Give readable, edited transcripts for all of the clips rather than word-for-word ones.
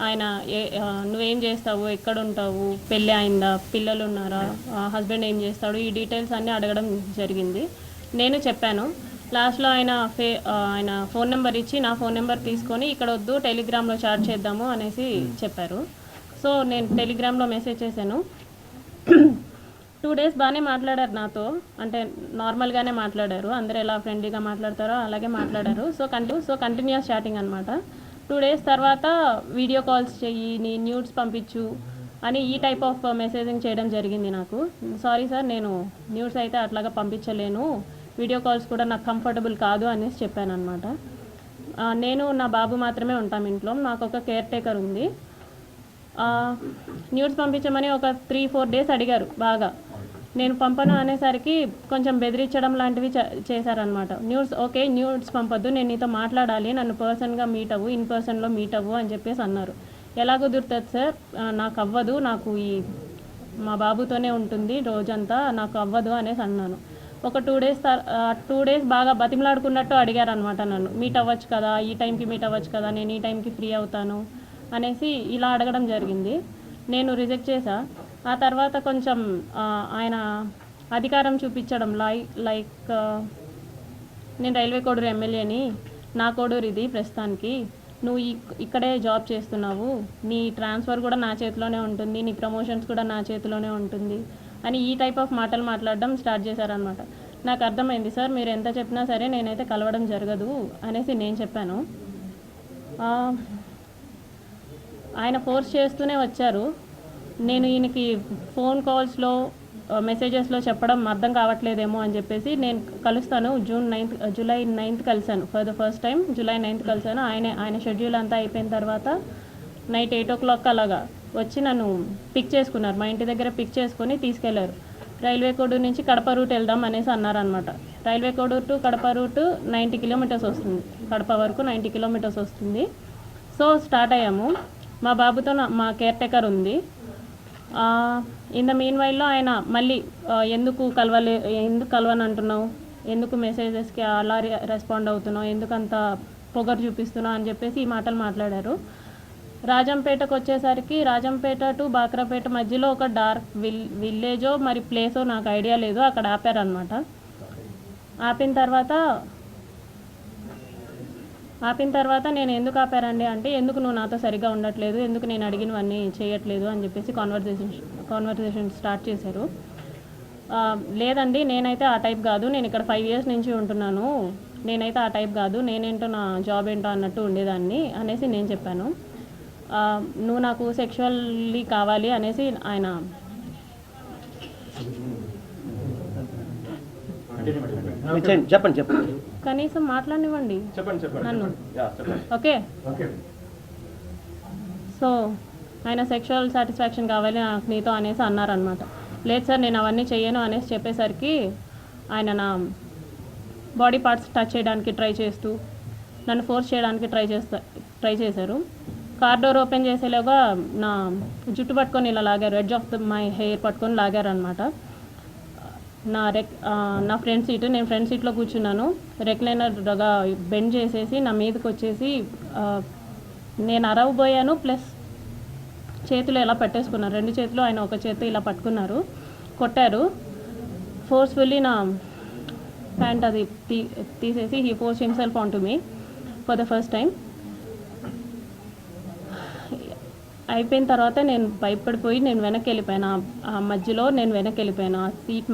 ఆయన నువ్వేం చేస్తావు, ఎక్కడ ఉంటావు, పెళ్ళి అయిందా, పిల్లలు ఉన్నారా, హస్బెండ్ ఏం చేస్తాడు, ఈ డీటెయిల్స్ అన్నీ అడగడం జరిగింది. నేను చెప్పాను. లాస్ట్లో ఆయన ఫోన్ నెంబర్ ఇచ్చి నా ఫోన్ నెంబర్ తీసుకొని ఇక్కడ వద్దు టెలిగ్రామ్లో చాట్ చేద్దాము అనేసి చెప్పారు. సో నేను టెలిగ్రామ్లో మెసేజ్ చేశాను. 2 days బాగానే మాట్లాడారు నాతో, అంటే నార్మల్గానే మాట్లాడారు, అందరూ ఎలా ఫ్రెండ్లీగా మాట్లాడతారో అలాగే మాట్లాడారు. సో కంటిన్యూస్ చాటింగ్ అనమాట. 2 days తర్వాత వీడియో కాల్స్ చెయ్యి, నీ న్యూడ్స్ పంపించు అని ఈ టైప్ ఆఫ్ మెసేజింగ్ చేయడం జరిగింది నాకు. సారీ సార్, నేను న్యూడ్స్ అయితే అట్లాగా పంపించలేను, వీడియో కాల్స్ కూడా నాకు కంఫర్టబుల్ కాదు అనేసి చెప్పాను అనమాట. నేను నా బాబు మాత్రమే ఉంటాం ఇంట్లో, నాకు ఒక కేర్ టేకర్ ఉంది. న్యూడ్స్ పంపించమని ఒక 3-4 days అడిగారు బాగా. నేను పంపను అనేసరికి కొంచెం బెదిరించడం లాంటివి చేశారనమాట. ఓకే న్యూడ్స్ పంపొద్దు, నేను నీతో మాట్లాడాలి, నన్ను పర్సన్గా మీట్ అవ్వు, ఇన్ పర్సన్లో మీట్ అవ్వు అని చెప్పేసి అన్నారు. ఎలా కుదురుతుంది సార్, నాకు అవ్వదు, నాకు మా బాబుతోనే ఉంటుంది రోజంతా, నాకు అవ్వదు అనేసి అన్నాను. ఒక 2 days బాగా బతిమలాడుకున్నట్టు అడిగారు అనమాట నన్ను. మీట్ అవ్వచ్చు కదా, ఈ టైంకి మీట్ అవ్వచ్చు కదా, నేను ఈ టైంకి ఫ్రీ అవుతాను అనేసి ఇలా అడగడం జరిగింది. నేను రిజెక్ట్ చేశా. ఆ తర్వాత కొంచెం ఆయన అధికారం చూపించడం, లైక్ నేను రైల్వే కోడూరు ఎమ్మెల్యేని, నా కోడూరు ఇది ప్రస్తుతానికి, నువ్వు ఇక్కడే జాబ్ చేస్తున్నావు, నీ ట్రాన్స్ఫర్ కూడా నా చేతిలోనే ఉంటుంది, నీ ప్రమోషన్స్ కూడా నా చేతిలోనే ఉంటుంది అని ఈ టైప్ ఆఫ్ మాటలు మాట్లాడడం స్టార్ట్ చేశారనమాట. నాకు అర్థమైంది, సార్ మీరు ఎంత చెప్పినా సరే నేనైతే కలవడం జరగదు అనేసి నేను చెప్పాను. ఆయన ఫోర్స్ చేస్తూనే వచ్చారు. నేను ఈయనకి ఫోన్ కాల్స్లో మెసేజెస్లో చెప్పడం అర్థం కావట్లేదేమో అని చెప్పేసి నేను కలుస్తాను, జూలై 9th కలిశాను. For the first time July 9th కలిశాను. ఆయన షెడ్యూల్ అంతా అయిపోయిన తర్వాత నైట్ 8 o'clock అలాగా వచ్చి నన్ను పిక్ చేసుకున్నారు, మా ఇంటి దగ్గర పిక్ చేసుకొని తీసుకెళ్లారు. రైల్వే కోడూరు నుంచి కడప రూట్ వెళ్దాం అనేసి అన్నారనమాట. Railway Koduru to Kadapa route 90 kilometers వస్తుంది, కడప వరకు 90 kilometers వస్తుంది. సో స్టార్ట్ అయ్యాము. మా బాబుతో మా కేర్ టేకర్ ఉంది. ఇన్ ద మీన్ వైల్లో ఆయన మళ్ళీ ఎందుకు కలవని అంటున్నావు, ఎందుకు మెసేజెస్కి అలా రెస్పాండ్ అవుతున్నావు, ఎందుకు అంత పొగరు చూపిస్తున్నావు అని చెప్పేసి ఈ మాటలు మాట్లాడారు. రాజంపేటకు వచ్చేసరికి రాజంపేట టు బాక్రాపేట మధ్యలో ఒక డార్క్ విలేజో మరి ప్లేసో నాకు ఐడియా లేదు, అక్కడ ఆపారనమాట. ఆపిన తర్వాత నేను ఎందుకు ఆపారండి అంటే, ఎందుకు నువ్వు నాతో సరిగ్గా ఉండట్లేదు, ఎందుకు నేను అడిగినవన్నీ చేయట్లేదు అని చెప్పేసి కాన్వర్సేషన్ స్టార్ట్ చేశారు. లేదండి నేనైతే ఆ టైప్ కాదు, నేను ఇక్కడ 5 years నుంచి ఉంటున్నాను, నేనైతే ఆ టైప్ కాదు, నేనేంటో నా జాబ్ ఏంటో అన్నట్టు ఉండేదాన్ని అనేసి నేను చెప్పాను. నువ్వు నాకు సెక్షువల్లీ కావాలి అనేసి ఆయన చెప్పండి కనీసం మాట్లాడనివ్వండి నన్ను. ఓకే, సో ఆయన సెక్షువల్ సాటిస్ఫాక్షన్ కావాలి నాకు నీతో అనేసి అన్నారనమాట. లేదు సార్ నేను అవన్నీ చెయ్యను అనేసి చెప్పేసరికి ఆయన నా బాడీ పార్ట్స్ టచ్ చేయడానికి ట్రై చేస్తూ నన్ను ఫోర్స్ చేయడానికి ట్రై చేశారు. కార్ డోర్ ఓపెన్ చేసేలాగా నా జుట్టు పట్టుకొని ఇలా లాగారు, ఎడ్జ్ ఆఫ్ మై హెయిర్ పట్టుకొని లాగారు అనమాట. నా ఫ్రంట్ సీట్, నేను ఫ్రంట్ సీట్లో కూర్చున్నాను, రెక్లైనర్గా బెండ్ చేసేసి నా మీదకి వచ్చేసి నేను అరవబోయాను, ప్లస్ చేతులు ఇలా పెట్టేసుకున్నారు, 2 చేతులు ఆయన ఒక చేతి ఇలా పట్టుకున్నారు, కొట్టారు ఫోర్స్ఫుల్లీ. నా ప్యాంట్ అది తీసేసి he force himself on to me for the first time. అయిపోయిన తర్వాత నేను భయపడిపోయి నేను వెనక్కి వెళ్ళిపోయాను. ఆ మధ్యలో నేను వెనక్కి వెళ్ళిపోయాను. ఆ సీట్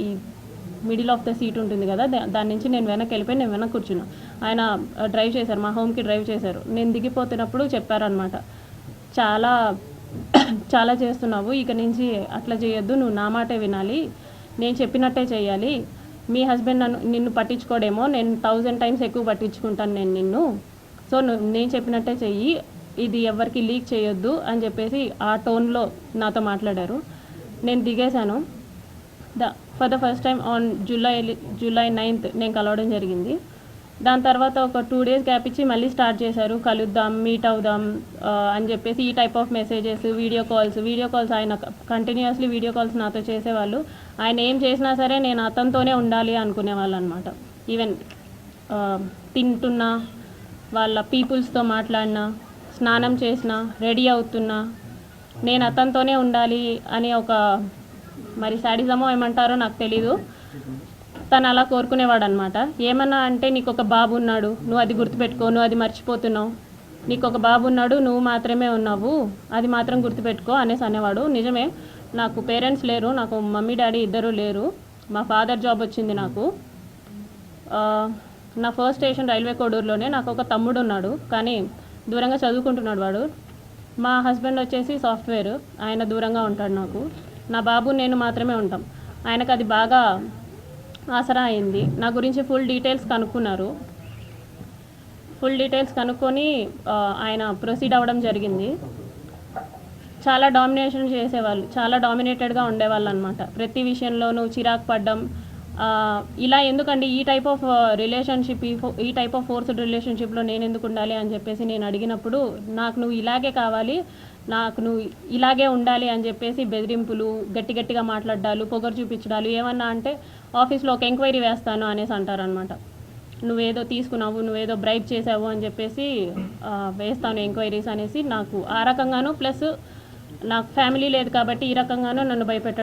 ఈ మిడిల్ ఆఫ్ ద సీట్ ఉంటుంది కదా, దాని నుంచి నేను వెనక్కి వెళ్ళిపోయి నేను వెనక్కి కూర్చున్నాను. ఆయన డ్రైవ్ చేశారు, మా హోమ్కి డ్రైవ్ చేశారు. నేను దిగిపోతున్నప్పుడు చెప్పారనమాట, చాలా చాలా చేస్తున్నావు, ఇక నుంచి అట్లా చేయొద్దు, నువ్వు నా మాటే వినాలి, నేను చెప్పినట్టే చేయాలి, మీ హస్బెండ్ నిన్ను పట్టించుకోడేమో, నేను 1000 times ఎక్కువ పట్టించుకుంటాను నేను నిన్ను, సో నేను చెప్పినట్టే చెయ్యి, ఇది ఎవరికి లీక్ చేయొద్దు అని చెప్పేసి ఆ టోన్లో నాతో మాట్లాడారు. నేను దిగేశాను. For the first time on July 9th నేను కలవడం జరిగింది. దాని తర్వాత ఒక 2 days గ్యాప్ ఇచ్చి మళ్ళీ స్టార్ట్ చేశారు, కలుద్దాం, మీట్ అవుదాం అని చెప్పేసి ఈ type of messages, video calls ఆయన కంటిన్యూస్లీ వీడియో కాల్స్ నాతో చేసేవాళ్ళు. ఆయన ఏం చేసినా సరే నేను అతనితోనే ఉండాలి అనుకునేవాళ్ళు అనమాట. ఈవెన్ తింటున్నా, వాళ్ళ పీపుల్స్తో మాట్లాడినా, స్నానం చేసిన, రెడీ అవుతున్నా, నేను అతనితోనే ఉండాలి అని ఒక మరి శాడిజమో ఏమంటారో నాకు తెలీదు. తను అలా కోరుకునేవాడు అనమాట. ఏమన్నా అంటే నీకు ఒక బాబు ఉన్నాడు, నువ్వు అది గుర్తుపెట్టుకో, నువ్వు అది మర్చిపోతున్నావు, నీకు ఒక బాబు ఉన్నాడు, నువ్వు మాత్రమే ఉన్నావు, అది మాత్రం గుర్తుపెట్టుకో అనేసి అనేవాడు. నిజమే, నాకు పేరెంట్స్ లేరు, నాకు మమ్మీ డాడీ ఇద్దరు లేరు. మా ఫాదర్ జాబ్ వచ్చింది నాకు. నా ఫస్ట్ స్టేషన్ రైల్వే కోడూరులోనే. నాకు ఒక తమ్ముడు ఉన్నాడు, కానీ దూరంగా చదువుకుంటున్నాడు వాడు. మా హస్బెండ్ వచ్చేసి సాఫ్ట్వేర్, ఆయన దూరంగా ఉంటాడు నాకు. నా బాబు నేను మాత్రమే ఉంటాం. ఆయనకు అది బాగా ఆసరా అయింది. నా గురించి ఫుల్ డీటెయిల్స్ కనుక్కున్నారు. ఫుల్ డీటెయిల్స్ కనుక్కొని ఆయన ప్రొసీడ్ అవ్వడం జరిగింది. చాలా డామినేషన్ చేసేవాళ్ళు, చాలా డామినేటెడ్గా ఉండేవాళ్ళు అనమాట. ప్రతి విషయంలోనూ చిరాకు పడ్డం. ఇలా ఎందుకండి ఈ టైప్ ఆఫ్ రిలేషన్షిప్, ఈ టైప్ ఆఫ్ ఫోర్స్డ్ రిలేషన్షిప్లో నేను ఎందుకు ఉండాలి అని చెప్పేసి నేను అడిగినప్పుడు, నాకు నువ్వు ఇలాగే కావాలి, నాకు నువ్వు ఇలాగే ఉండాలి అని చెప్పేసి బెదిరింపులు, గట్టి గట్టిగా మాట్లాడాలు, పొగరు చూపించడాలు. ఏమన్నా అంటే ఆఫీస్లో ఒక ఎంక్వైరీ వేస్తాను అనేసి అంటారనమాట. నువ్వేదో తీసుకున్నావు, నువ్వేదో బ్రైబ్ చేసావు అని చెప్పేసి వేస్తాను ఎంక్వైరీస్ అనేసి. నాకు ఆ రకంగాను, ప్లస్ నాకు ఫ్యామిలీ లేదు కాబట్టి ఈ రకంగానూ నన్ను భయపెట్టాడు.